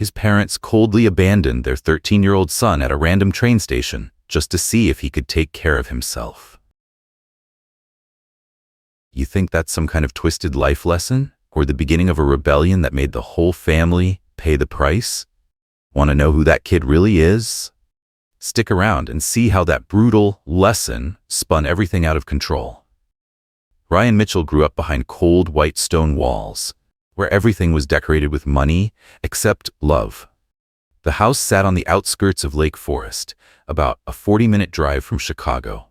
His parents coldly abandoned their 13-year-old son at a random train station just to see if he could take care of himself. You think that's some kind of twisted life lesson? Or the beginning of a rebellion that made the whole family pay the price? Want to know who that kid really is? Stick around and see how that brutal lesson spun everything out of control. Ryan Mitchell grew up behind cold white stone walls, where everything was decorated with money except love. The house sat on the outskirts of Lake Forest, about a 40-minute drive from Chicago.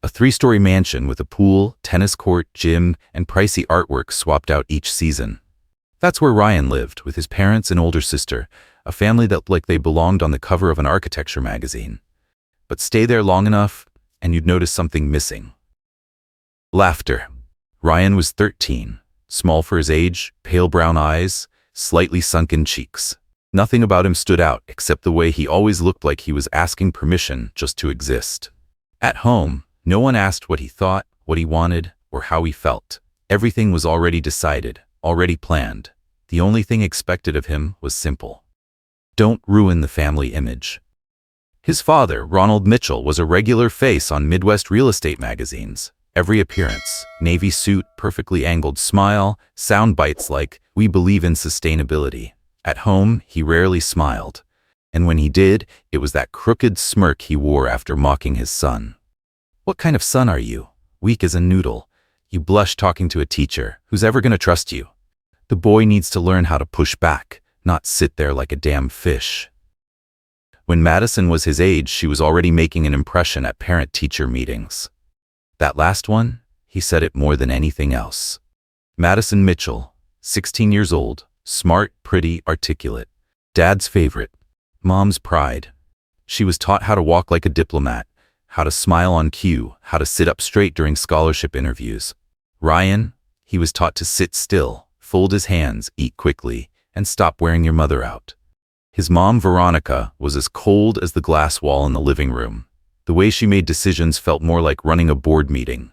A 3-story mansion with a pool, tennis court, gym, and pricey artwork swapped out each season. That's where Ryan lived, with his parents and older sister, a family that looked like they belonged on the cover of an architecture magazine. But stay there long enough, and you'd notice something missing. Laughter. Ryan was 13, small for his age, pale brown eyes, slightly sunken cheeks. Nothing about him stood out except the way he always looked like he was asking permission just to exist. At home, no one asked what he thought, what he wanted, or how he felt. Everything was already decided, already planned. The only thing expected of him was simple. Don't ruin the family image. His father, Ronald Mitchell, was a regular face on Midwest real estate magazines. Every appearance, navy suit, perfectly angled smile, sound bites like, "We believe in sustainability." At home, he rarely smiled. And when he did, it was that crooked smirk he wore after mocking his son. What kind of son are you? Weak as a noodle. You blush talking to a teacher. Who's ever going to trust you? The boy needs to learn how to push back, not sit there like a damn fish. When Madison was his age, she was already making an impression at parent-teacher meetings. That last one, he said it more than anything else. Madison Mitchell, 16 years old, smart, pretty, articulate. Dad's favorite. Mom's pride. She was taught how to walk like a diplomat, how to smile on cue, how to sit up straight during scholarship interviews. Ryan, he was taught to sit still, fold his hands, eat quickly, and stop wearing your mother out. His mom, Veronica, was as cold as the glass wall in the living room. The way she made decisions felt more like running a board meeting.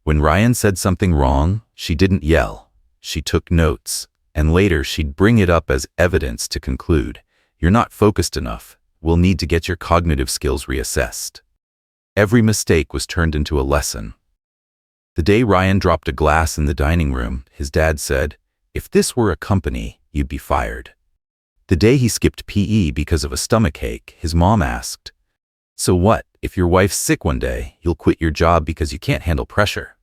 When Ryan said something wrong, she didn't yell. She took notes, and later she'd bring it up as evidence to conclude, "You're not focused enough. We'll need to get your cognitive skills reassessed." Every mistake was turned into a lesson. The day Ryan dropped a glass in the dining room, his dad said, "If this were a company, you'd be fired." The day he skipped PE because of a stomachache, his mom asked, "So what, if your wife's sick one day, you'll quit your job because you can't handle pressure?"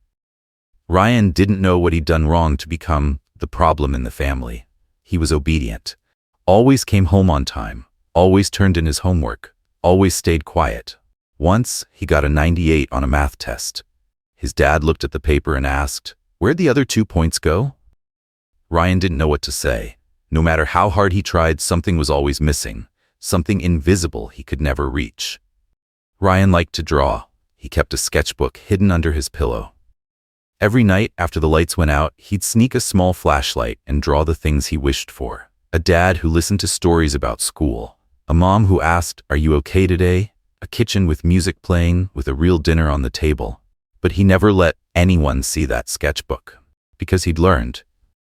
Ryan didn't know what he'd done wrong to become the problem in the family. He was obedient, always came home on time, always turned in his homework, always stayed quiet. Once, he got a 98 on a math test. His dad looked at the paper and asked, "Where'd the other 2 points go?" Ryan didn't know what to say. No matter how hard he tried, something was always missing, something invisible he could never reach. Ryan liked to draw. He kept a sketchbook hidden under his pillow. Every night after the lights went out, he'd sneak a small flashlight and draw the things he wished for. A dad who listened to stories about school. A mom who asked, "Are you okay today?" A kitchen with music playing, with a real dinner on the table. But he never let anyone see that sketchbook. Because he'd learned,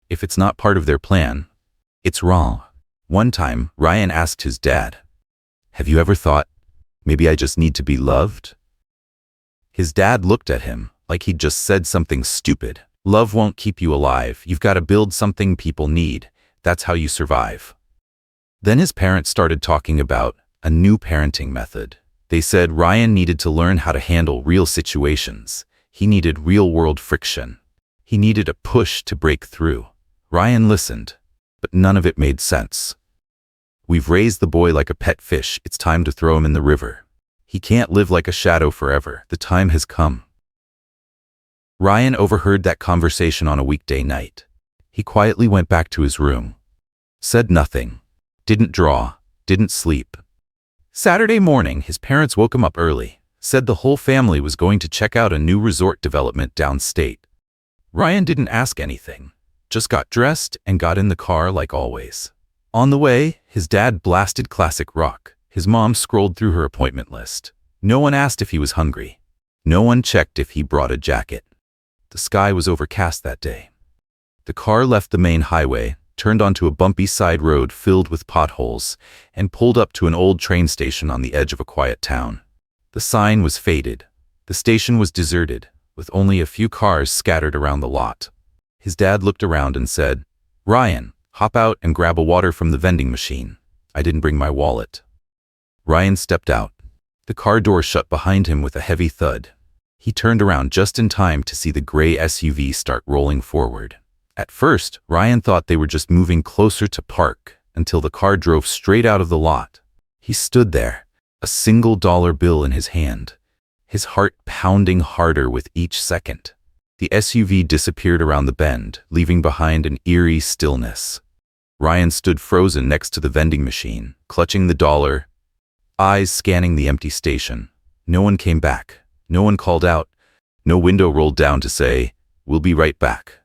if it's not part of their plan, it's wrong. One time, Ryan asked his dad, "Have you ever thought, maybe I just need to be loved?" His dad looked at him like he'd just said something stupid. Love won't keep you alive. You've got to build something people need. That's how you survive. Then his parents started talking about a new parenting method. They said Ryan needed to learn how to handle real situations. He needed real-world friction. He needed a push to break through. Ryan listened, but none of it made sense. "We've raised the boy like a pet fish. It's time to throw him in the river. He can't live like a shadow forever. The time has come." Ryan overheard that conversation on a weekday night. He quietly went back to his room. Said nothing. Didn't draw. Didn't sleep. Saturday morning, his parents woke him up early, said the whole family was going to check out a new resort development downstate. Ryan didn't ask anything, just got dressed and got in the car like always. On the way, his dad blasted classic rock. His mom scrolled through her appointment list. No one asked if he was hungry. No one checked if he brought a jacket. The sky was overcast that day. The car left the main highway, turned onto a bumpy side road filled with potholes, and pulled up to an old train station on the edge of a quiet town. The sign was faded. The station was deserted, with only a few cars scattered around the lot. His dad looked around and said, "Ryan, hop out and grab a water from the vending machine. I didn't bring my wallet." Ryan stepped out. The car door shut behind him with a heavy thud. He turned around just in time to see the gray SUV start rolling forward. At first, Ryan thought they were just moving closer to park until the car drove straight out of the lot. He stood there, a single dollar bill in his hand, his heart pounding harder with each second. The SUV disappeared around the bend, leaving behind an eerie stillness. Ryan stood frozen next to the vending machine, clutching the dollar, eyes scanning the empty station. No one came back. No one called out. No window rolled down to say, "We'll be right back."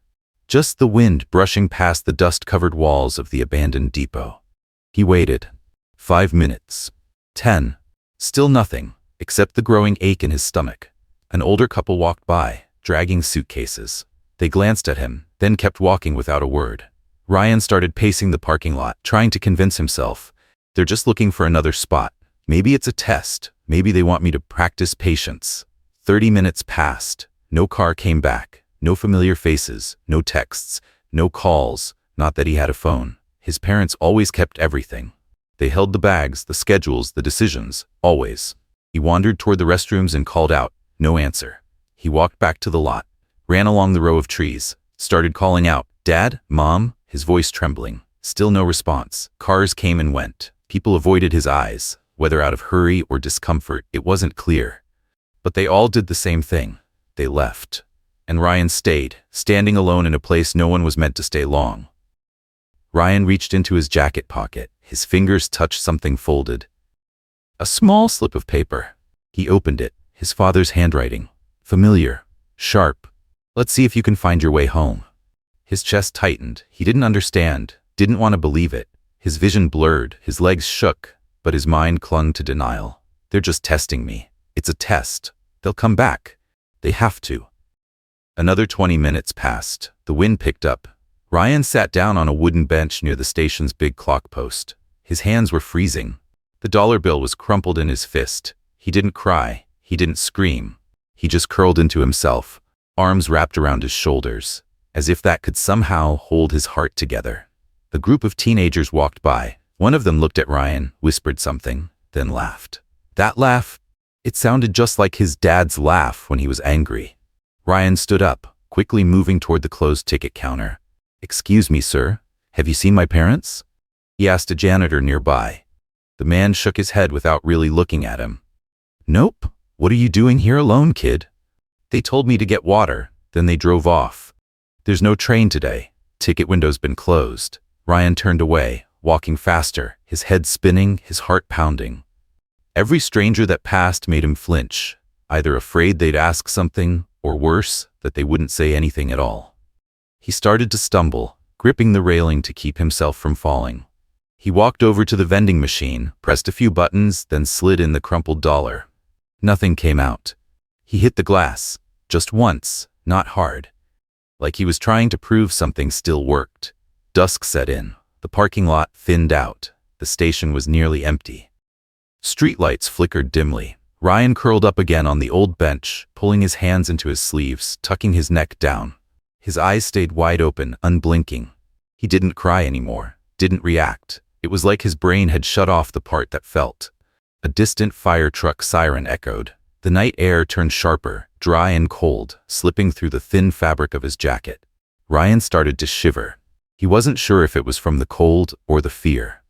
Just the wind brushing past the dust-covered walls of the abandoned depot. He waited. 5 minutes. 10. Still nothing, except the growing ache in his stomach. An older couple walked by, dragging suitcases. They glanced at him, then kept walking without a word. Ryan started pacing the parking lot, trying to convince himself, they're just looking for another spot. Maybe it's a test. Maybe they want me to practice patience. 30 minutes passed. No car came back. No familiar faces. No texts. No calls. Not that he had a phone. His parents always kept everything. They held the bags, the schedules, the decisions. Always. He wandered toward the restrooms and called out. No answer. He walked back to the lot, ran along the row of trees, started calling out, "Dad? Mom?" His voice trembling. Still no response. Cars came and went. People avoided his eyes. Whether out of hurry or discomfort, it wasn't clear. But they all did the same thing. They left. And Ryan stayed, standing alone in a place no one was meant to stay long. Ryan reached into his jacket pocket. His fingers touched something folded. A small slip of paper. He opened it. His father's handwriting. Familiar. Sharp. "Let's see if you can find your way home." His chest tightened. He didn't understand. Didn't want to believe it. His vision blurred. His legs shook. But his mind clung to denial. "They're just testing me. It's a test. They'll come back. They have to." Another 20 minutes passed. The wind picked up. Ryan sat down on a wooden bench near the station's big clock post. His hands were freezing. The dollar bill was crumpled in his fist. He didn't cry. He didn't scream. He just curled into himself, arms wrapped around his shoulders, as if that could somehow hold his heart together. A group of teenagers walked by. One of them looked at Ryan, whispered something, then laughed. That laugh, it sounded just like his dad's laugh when he was angry. Ryan stood up, quickly moving toward the closed ticket counter. "Excuse me, sir. Have you seen my parents?" He asked a janitor nearby. The man shook his head without really looking at him. "Nope. What are you doing here alone, kid?" "They told me to get water, then they drove off. There's no train today. Ticket window's been closed." Ryan turned away, walking faster, his head spinning, his heart pounding. Every stranger that passed made him flinch, either afraid they'd ask something, or worse, that they wouldn't say anything at all. He started to stumble, gripping the railing to keep himself from falling. He walked over to the vending machine, pressed a few buttons, then slid in the crumpled dollar. Nothing came out. He hit the glass, just once, not hard. Like he was trying to prove something still worked. Dusk set in. The parking lot thinned out. The station was nearly empty. Streetlights flickered dimly. Ryan curled up again on the old bench, pulling his hands into his sleeves, tucking his neck down. His eyes stayed wide open, unblinking. He didn't cry anymore, didn't react. It was like his brain had shut off the part that felt. A distant fire truck siren echoed. The night air turned sharper, dry and cold, slipping through the thin fabric of his jacket. Ryan started to shiver. He wasn't sure if it was from the cold or the fear.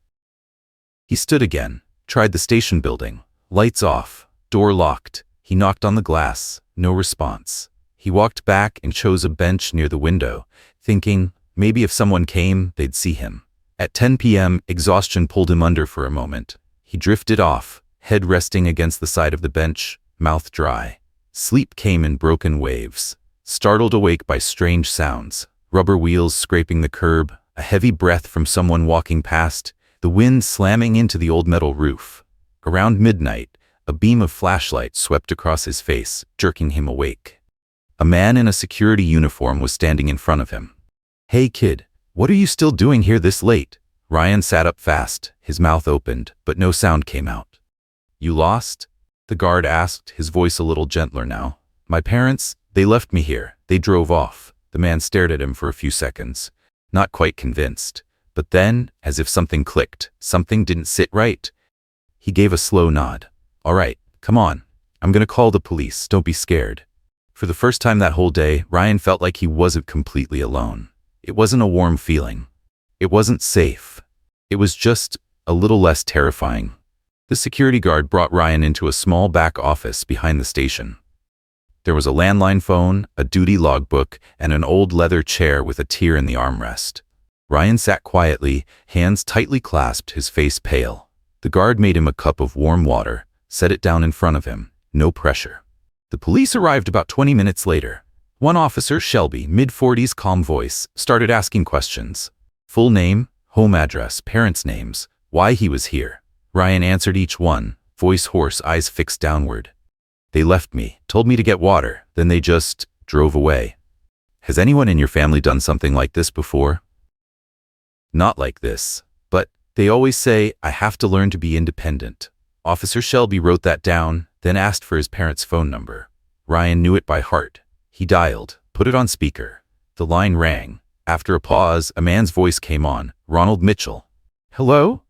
He stood again, tried the station building. Lights off, door locked. He knocked on the glass, no response. He walked back and chose a bench near the window, thinking, maybe if someone came, they'd see him. At 10 p.m., exhaustion pulled him under for a moment. He drifted off, head resting against the side of the bench, mouth dry. Sleep came in broken waves, startled awake by strange sounds. Rubber wheels scraping the curb, a heavy breath from someone walking past, the wind slamming into the old metal roof. Around midnight, a beam of flashlight swept across his face, jerking him awake. A man in a security uniform was standing in front of him. "Hey kid, What are you still doing here this late? Ryan sat up fast, his mouth opened, but no sound came out. You lost? The guard asked, his voice a little gentler now. My parents, they left me here. They drove off. The man stared at him for a few seconds, not quite convinced. But then, as if something clicked, something didn't sit right. He gave a slow nod. All right, come on. I'm gonna call the police. Don't be scared. For the first time that whole day, Ryan felt like he wasn't completely alone. It wasn't a warm feeling. It wasn't safe. It was just a little less terrifying. The security guard brought Ryan into a small back office behind the station. There was a landline phone, a duty logbook, and an old leather chair with a tear in the armrest. Ryan sat quietly, hands tightly clasped, his face pale. The guard made him a cup of warm water, set it down in front of him, no pressure. The police arrived about 20 minutes later. One officer, Shelby, mid-40s, calm voice, started asking questions. Full name, home address, parents' names, why he was here. Ryan answered each one, voice hoarse, eyes fixed downward. They left me, told me to get water, then they just drove away. Has anyone in your family done something like this before? Not like this, but they always say, I have to learn to be independent. Officer Shelby wrote that down, then asked for his parents' phone number. Ryan knew it by heart. He dialed, put it on speaker. The line rang. After a pause, a man's voice came on, Ronald Mitchell. Hello?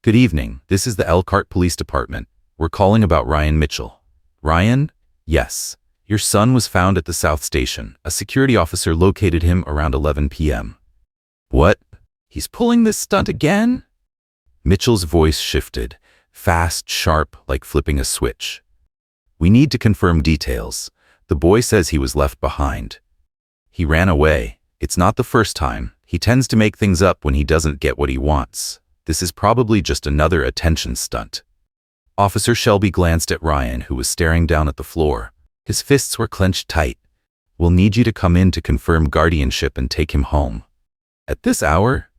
Good evening, this is the Elkhart Police Department. We're calling about Ryan Mitchell. Ryan? Yes. Your son was found at the South Station. A security officer located him around 11 p.m. What? He's pulling this stunt again? Mitchell's voice shifted, fast, sharp, like flipping a switch. We need to confirm details. The boy says he was left behind. He ran away. It's not the first time. He tends to make things up when he doesn't get what he wants. This is probably just another attention stunt. Officer Shelby glanced at Ryan, who was staring down at the floor. His fists were clenched tight. We'll need you to come in to confirm guardianship and take him home. At this hour?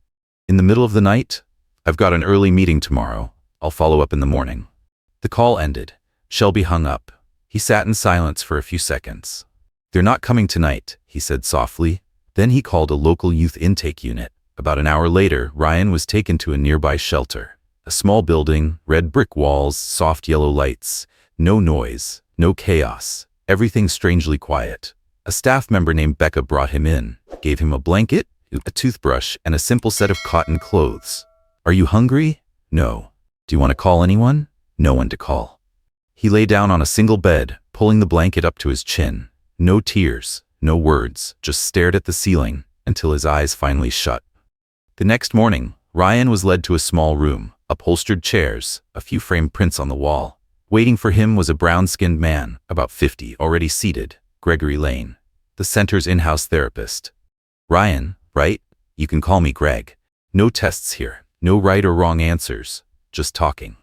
In the middle of the night? I've got an early meeting tomorrow. I'll follow up in the morning. The call ended. Shelby hung up. He sat in silence for a few seconds. They're not coming tonight, he said softly. Then he called a local youth intake unit. About an hour later, Ryan was taken to a nearby shelter. A small building, red brick walls, soft yellow lights. No noise, no chaos. Everything strangely quiet. A staff member named Becca brought him in, gave him a blanket, a toothbrush, and a simple set of cotton clothes. Are you hungry? No. Do you want to call anyone? No one to call. He lay down on a single bed, pulling the blanket up to his chin. No tears, no words, just stared at the ceiling until his eyes finally shut. The next morning, Ryan was led to a small room, upholstered chairs, a few framed prints on the wall. Waiting for him was a brown-skinned man, about 50, already seated, Gregory Lane, the center's in-house therapist. Ryan, right? You can call me Greg. No tests here, no right or wrong answers, just talking.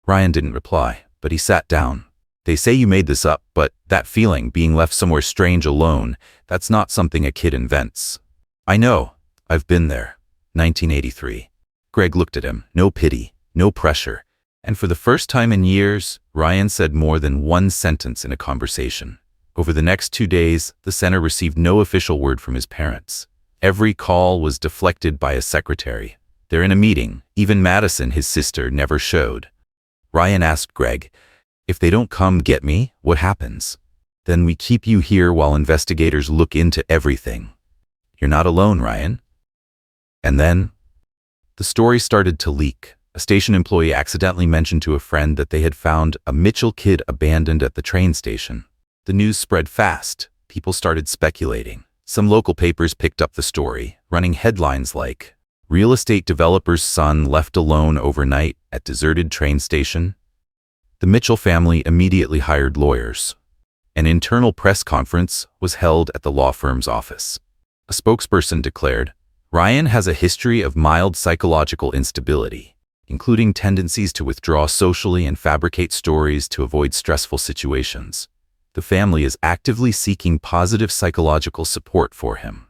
Ryan didn't reply, but he sat down. They say you made this up, but that feeling, being left somewhere strange alone, that's not something a kid invents. I know. I've been there. 1983. Greg looked at him, no pity, no pressure. And for the first time in years, Ryan said more than one sentence in a conversation. Over the next 2 days, the center received no official word from his parents. Every call was deflected by a secretary. They're in a meeting. Even Madison, his sister, never showed. Ryan asked Greg, if they don't come get me, what happens? Then we keep you here while investigators look into everything. You're not alone, Ryan. And then, the story started to leak. A station employee accidentally mentioned to a friend that they had found a Mitchell kid abandoned at the train station. The news spread fast. People started speculating. Some local papers picked up the story, running headlines like, Real estate developer's son left alone overnight at deserted train station. The Mitchell family immediately hired lawyers. An internal press conference was held at the law firm's office. A spokesperson declared, Ryan has a history of mild psychological instability, including tendencies to withdraw socially and fabricate stories to avoid stressful situations. The family is actively seeking positive psychological support for him.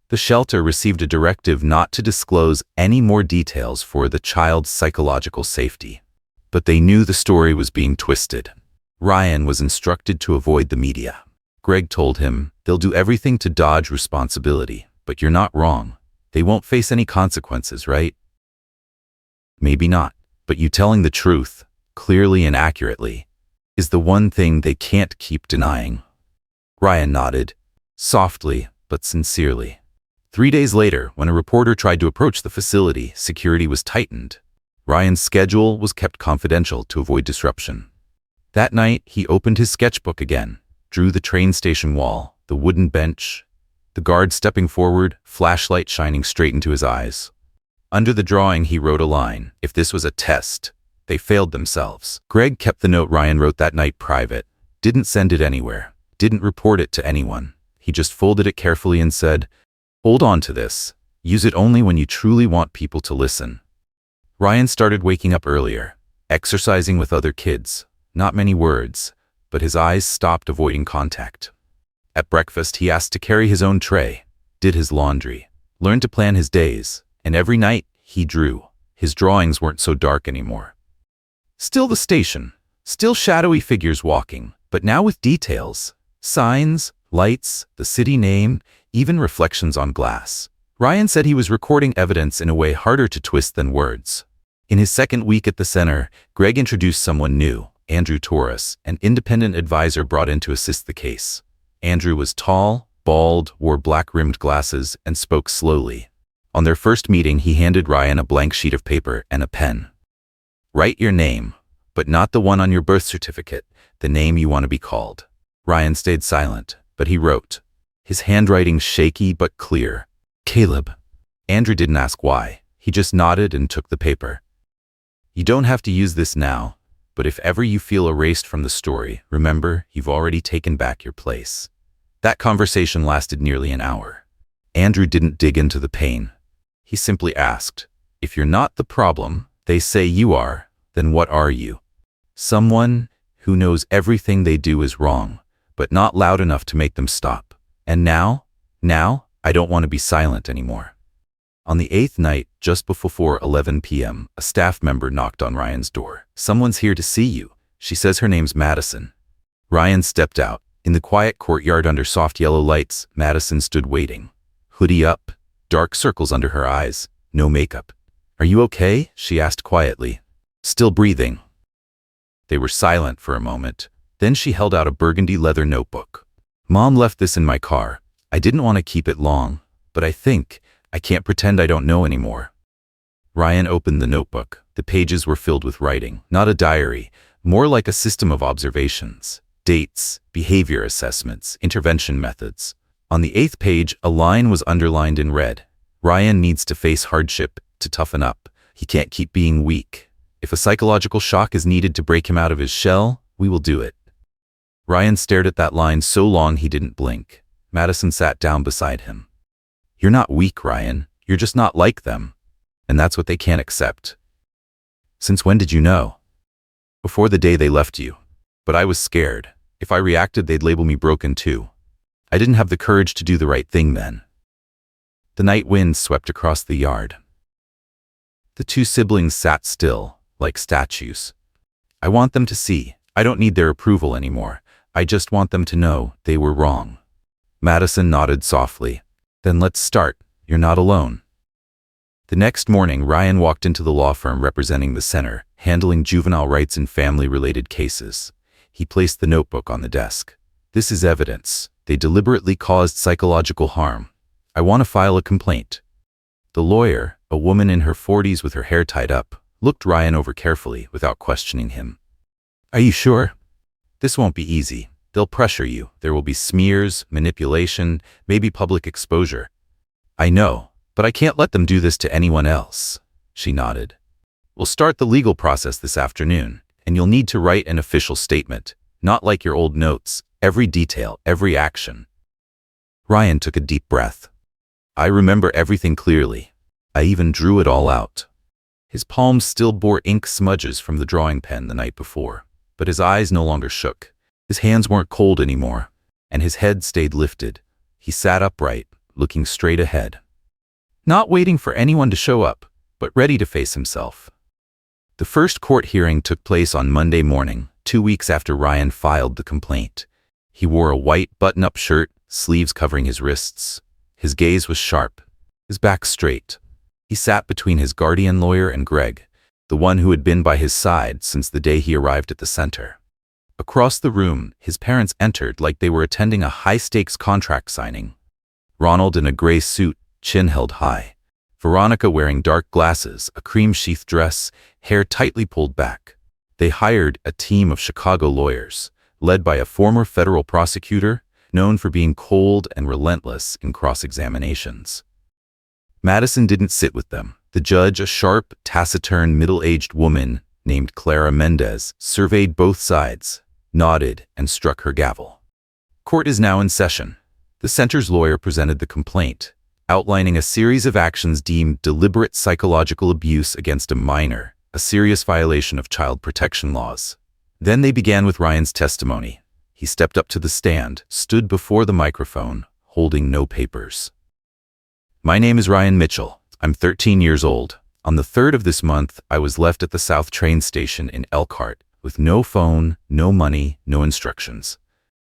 The shelter received a directive not to disclose any more details for the child's psychological safety. But they knew the story was being twisted. Ryan was instructed to avoid the media. Greg told him, they'll do everything to dodge responsibility, but you're not wrong. They won't face any consequences, right? Maybe not, but you telling the truth, clearly and accurately, is the one thing they can't keep denying. Ryan nodded, softly but sincerely. 3 days later, when a reporter tried to approach the facility, security was tightened. Ryan's schedule was kept confidential to avoid disruption. That night, he opened his sketchbook again, drew the train station wall, the wooden bench, the guard stepping forward, flashlight shining straight into his eyes. Under the drawing, he wrote a line. If this was a test, they failed themselves. Greg kept the note Ryan wrote that night private, didn't send it anywhere, didn't report it to anyone. He just folded it carefully and said, "Hold on to this. Use it only when you truly want people to listen." Ryan started waking up earlier, exercising with other kids. Not many words, but his eyes stopped avoiding contact. At breakfast, he asked to carry his own tray, did his laundry, learned to plan his days, and every night he drew. His drawings weren't so dark anymore. Still the station, still shadowy figures walking, but now with details, signs, lights, the city name, even reflections on glass. Ryan said he was recording evidence in a way harder to twist than words. In his second week at the center, Greg introduced someone new, Andrew Torres, an independent advisor brought in to assist the case. Andrew was tall, bald, wore black-rimmed glasses, and spoke slowly. On their first meeting, he handed Ryan a blank sheet of paper and a pen. "Write your name, but not the one on your birth certificate, the name you want to be called." Ryan stayed silent, but he wrote, his handwriting shaky but clear. "Caleb." Andrew didn't ask why. He just nodded and took the paper. "You don't have to use this now, but if ever you feel erased from the story, remember, you've already taken back your place." That conversation lasted nearly an hour. Andrew didn't dig into the pain. He simply asked, "If you're not the problem, they say you are, then what are you?" Someone who knows everything they do is wrong, but not loud enough to make them stop. And now, I don't want to be silent anymore. On the 8th night, just before 11 p.m., a staff member knocked on Ryan's door. "Someone's here to see you. She says her name's Madison." Ryan stepped out. In the quiet courtyard under soft yellow lights, Madison stood waiting. Hoodie up, dark circles under her eyes, no makeup. "Are you okay?" she asked quietly. "Still breathing." They were silent for a moment. Then she held out a burgundy leather notebook. "Mom left this in my car. I didn't want to keep it long, but I can't pretend I don't know anymore." Ryan opened the notebook. The pages were filled with writing, not a diary, more like a system of observations, dates, behavior assessments, intervention methods. On the 8th page, a line was underlined in red. "Ryan needs to face hardship to toughen up. He can't keep being weak. If a psychological shock is needed to break him out of his shell, we will do it." Ryan stared at that line so long he didn't blink. Madison sat down beside him. "You're not weak, Ryan. You're just not like them. And that's what they can't accept." "Since when did you know?" "Before the day they left you. But I was scared. If I reacted, they'd label me broken too. I didn't have the courage to do the right thing then." The night wind swept across the yard. The two siblings sat still, like statues. "I want them to see. I don't need their approval anymore. I just want them to know they were wrong." Madison nodded softly. "Then let's start. You're not alone." The next morning, Ryan walked into the law firm representing the center, handling juvenile rights and family-related cases. He placed the notebook on the desk. "This is evidence. They deliberately caused psychological harm. I want to file a complaint." The lawyer, a woman in her 40s with her hair tied up, looked Ryan over carefully without questioning him. "Are you sure? This won't be easy. They'll pressure you. There will be smears, manipulation, maybe public exposure." "I know, but I can't let them do this to anyone else." She nodded. "We'll start the legal process this afternoon, and you'll need to write an official statement, not like your old notes, every detail, every action." Ryan took a deep breath. "I remember everything clearly. I even drew it all out." His palms still bore ink smudges from the drawing pen the night before, but his eyes no longer shook. His hands weren't cold anymore, and his head stayed lifted. He sat upright, looking straight ahead. Not waiting for anyone to show up, but ready to face himself. The first court hearing took place on Monday morning, 2 weeks after Ryan filed the complaint. He wore a white button-up shirt, sleeves covering his wrists. His gaze was sharp. his back straight. He sat between his guardian lawyer and Greg, the one who had been by his side since the day he arrived at the center. Across the room, his parents entered like they were attending a high-stakes contract signing. Ronald in a gray suit, chin held high. Veronica wearing dark glasses, a cream-sheathed dress, hair tightly pulled back. They hired a team of Chicago lawyers, led by a former federal prosecutor, known for being cold and relentless in cross-examinations. Madison didn't sit with them. The judge, a sharp, taciturn, middle-aged woman named Clara Mendez, surveyed both sides, nodded, and struck her gavel. Court is now in session. The center's lawyer presented the complaint, outlining a series of actions deemed deliberate psychological abuse against a minor, a serious violation of child protection laws. Then they began with Ryan's testimony. He stepped up to the stand, stood before the microphone, holding no papers. "My name is Ryan Mitchell. I'm 13 years old. On the 3rd of this month, I was left at the South train station in Elkhart with no phone, no money, no instructions."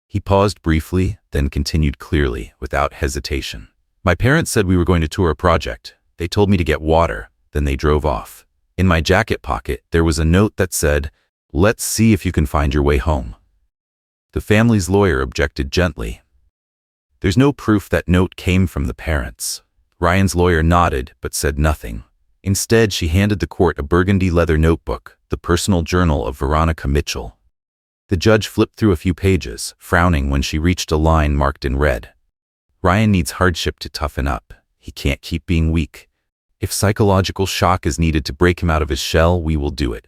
He paused briefly, then continued clearly, without hesitation. "My parents said we were going to tour a project. They told me to get water, then they drove off. In my jacket pocket, there was a note that said, 'Let's see if you can find your way home.'" The family's lawyer objected gently. "There's no proof that note came from the parents." Ryan's lawyer nodded, but said nothing. Instead, she handed the court a burgundy leather notebook, the personal journal of Veronica Mitchell. The judge flipped through a few pages, frowning when she reached a line marked in red. "Ryan needs hardship to toughen up. He can't keep being weak. If psychological shock is needed to break him out of his shell, we will do it."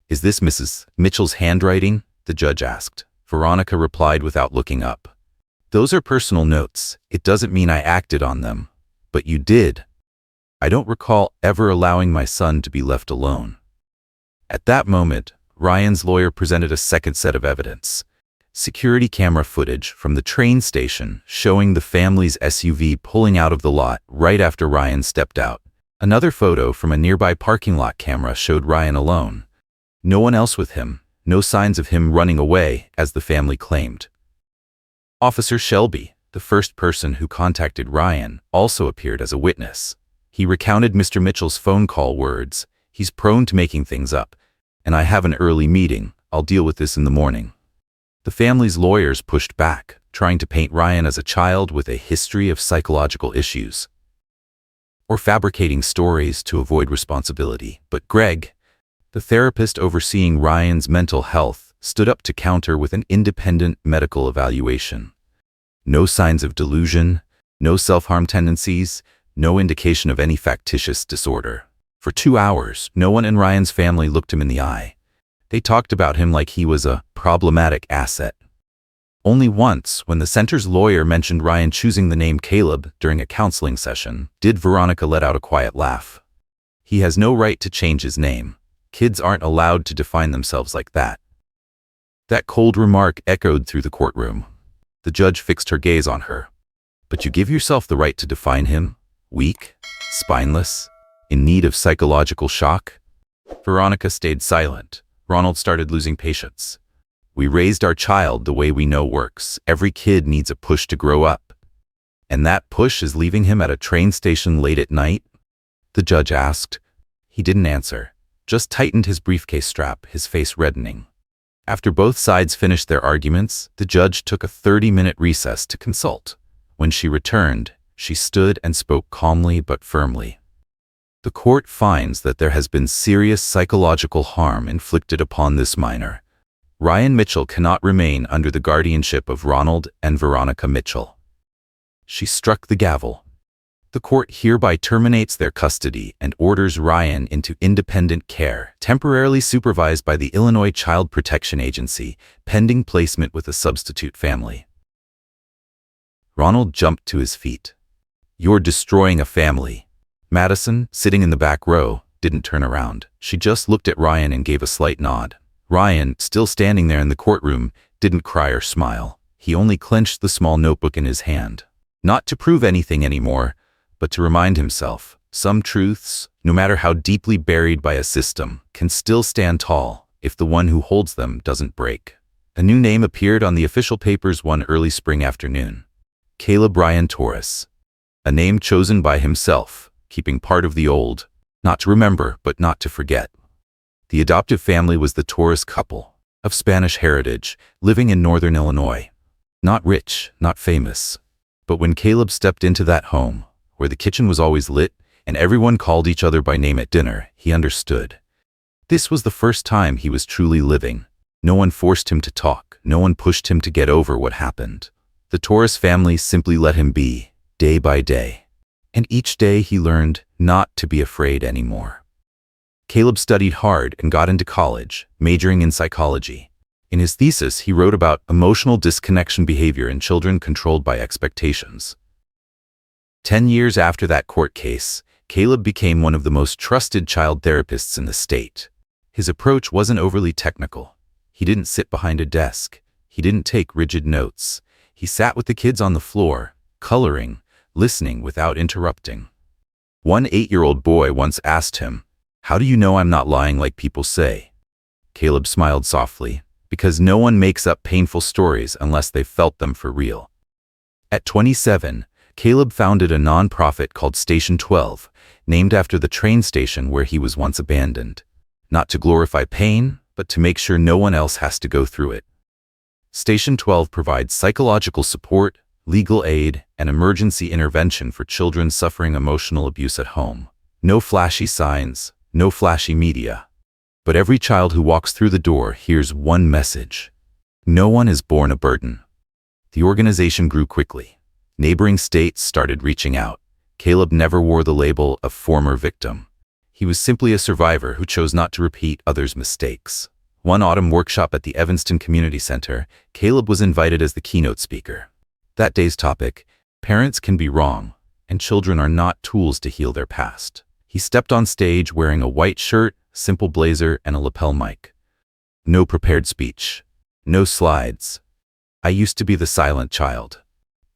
"Is this Mrs. Mitchell's handwriting?" the judge asked. Veronica replied without looking up. "Those are personal notes. It doesn't mean I acted on them. But you did. I don't recall ever allowing my son to be left alone." At that moment, Ryan's lawyer presented a second set of evidence. Security camera footage from the train station showing the family's SUV pulling out of the lot right after Ryan stepped out. Another photo from a nearby parking lot camera showed Ryan alone. No one else with him, no signs of him running away, as the family claimed. Officer Shelby, the first person who contacted Ryan, also appeared as a witness. He recounted Mr. Mitchell's phone call words, "He's prone to making things up, and I have an early meeting. I'll deal with this in the morning." The family's lawyers pushed back, trying to paint Ryan as a child with a history of psychological issues, or fabricating stories to avoid responsibility. But Greg, the therapist overseeing Ryan's mental health, stood up to counter with an independent medical evaluation. No signs of delusion, no self-harm tendencies, no indication of any factitious disorder. For 2 hours, no one in Ryan's family looked him in the eye. They talked about him like he was a problematic asset. Only once, when the center's lawyer mentioned Ryan choosing the name Caleb during a counseling session, did Veronica let out a quiet laugh. "He has no right to change his name. Kids aren't allowed to define themselves like that." That cold remark echoed through the courtroom. The judge fixed her gaze on her. "But you give yourself the right to define him? Weak? Spineless? In need of psychological shock?" Veronica stayed silent. Ronald started losing patience. "We raised our child the way we know works. Every kid needs a push to grow up. And that push is leaving him at a train station late at night?" the judge asked. He didn't answer, just tightened his briefcase strap, his face reddening. After both sides finished their arguments, the judge took a 30-minute recess to consult. When she returned, she stood and spoke calmly but firmly. "The court finds that there has been serious psychological harm inflicted upon this minor. Ryan Mitchell cannot remain under the guardianship of Ronald and Veronica Mitchell." She struck the gavel. "The court hereby terminates their custody and orders Ryan into independent care, temporarily supervised by the Illinois Child Protection Agency, pending placement with a substitute family." Ronald jumped to his feet. "You're destroying a family." Madison, sitting in the back row, didn't turn around. She just looked at Ryan and gave a slight nod. Ryan, still standing there in the courtroom, didn't cry or smile. He only clenched the small notebook in his hand. Not to prove anything anymore, but to remind himself, some truths, no matter how deeply buried by a system, can still stand tall if the one who holds them doesn't break. A new name appeared on the official papers one early spring afternoon. Caleb Ryan Torres. a name chosen by himself, keeping part of the old, not to remember but not to forget. The adoptive family was the Torres couple, of Spanish heritage, living in northern Illinois. Not rich, not famous. But when Caleb stepped into that home, where the kitchen was always lit and everyone called each other by name at dinner, he understood. This was the first time he was truly living. No one forced him to talk, no one pushed him to get over what happened. The Torres family simply let him be, day by day. And each day he learned not to be afraid anymore. Caleb studied hard and got into college, majoring in psychology. In his thesis, he wrote about emotional disconnection behavior in children controlled by expectations. 10 years after that court case, Caleb became one of the most trusted child therapists in the state. His approach wasn't overly technical. He didn't sit behind a desk. He didn't take rigid notes. He sat with the kids on the floor, coloring, listening without interrupting. One 8-year-old boy once asked him, "How do you know I'm not lying like people say?" Caleb smiled softly, because no one makes up painful stories unless they've felt them for real. At 27, Caleb founded a nonprofit called Station 12, named after the train station where he was once abandoned. Not to glorify pain, but to make sure no one else has to go through it. Station 12 provides psychological support, legal aid, and emergency intervention for children suffering emotional abuse at home. No flashy signs, no flashy media. But every child who walks through the door hears one message. No one is born a burden. The organization grew quickly. Neighboring states started reaching out. Caleb never wore the label of former victim. He was simply a survivor who chose not to repeat others' mistakes. One autumn workshop at the Evanston Community Center, Caleb was invited as the keynote speaker. That day's topic, parents can be wrong, and children are not tools to heal their past. He stepped on stage wearing a white shirt, simple blazer, and a lapel mic. No prepared speech. No slides. I used to be the silent child.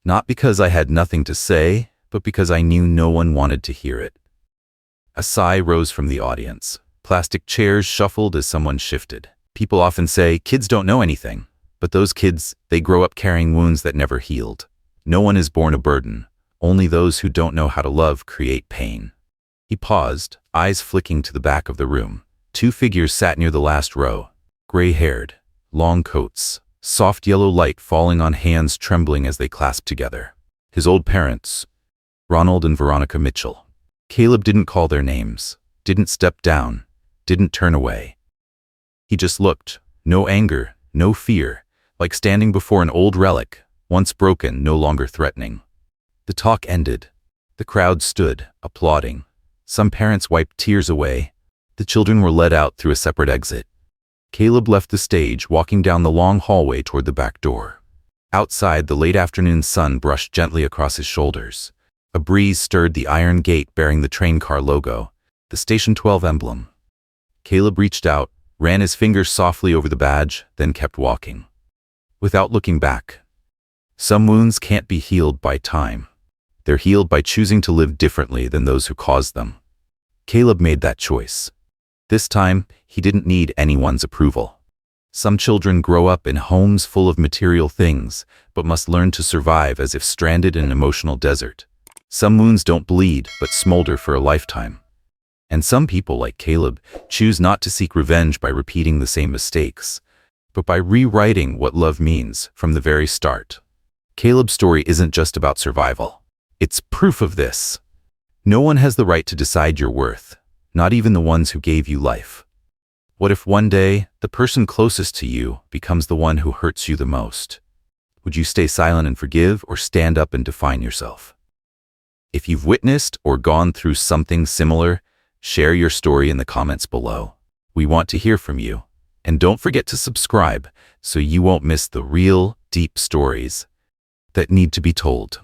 Not because I had nothing to say, but because I knew no one wanted to hear it. A sigh rose from the audience. Plastic chairs shuffled as someone shifted. People often say, kids don't know anything. But those kids, they grow up carrying wounds that never healed. No one is born a burden. Only those who don't know how to love create pain. He paused, eyes flicking to the back of the room. 2 figures sat near the last row. Gray-haired, long coats, soft yellow light falling on hands trembling as they clasped together. His old parents, Ronald and Veronica Mitchell. Caleb didn't call their names, didn't step down, didn't turn away. He just looked, no anger, no fear, like standing before an old relic, once broken, no longer threatening. The talk ended. The crowd stood, applauding. Some parents wiped tears away. The children were led out through a separate exit. Caleb left the stage, walking down the long hallway toward the back door. Outside, the late afternoon sun brushed gently across his shoulders. A breeze stirred the iron gate bearing the train car logo, the Station 12 emblem. Caleb reached out, ran his fingers softly over the badge, then kept walking. Without looking back. Some wounds can't be healed by time. They're healed by choosing to live differently than those who caused them. Caleb made that choice. This time, he didn't need anyone's approval. Some children grow up in homes full of material things, but must learn to survive as if stranded in an emotional desert. Some wounds don't bleed, but smolder for a lifetime. And some people, like Caleb, choose not to seek revenge by repeating the same mistakes, but by rewriting what love means from the very start. Caleb's story isn't just about survival. It's proof of this. No one has the right to decide your worth, not even the ones who gave you life. What if one day, the person closest to you becomes the one who hurts you the most? Would you stay silent and forgive, or stand up and define yourself? If you've witnessed or gone through something similar, share your story in the comments below. We want to hear from you. And don't forget to subscribe so you won't miss the real, deep stories that need to be told.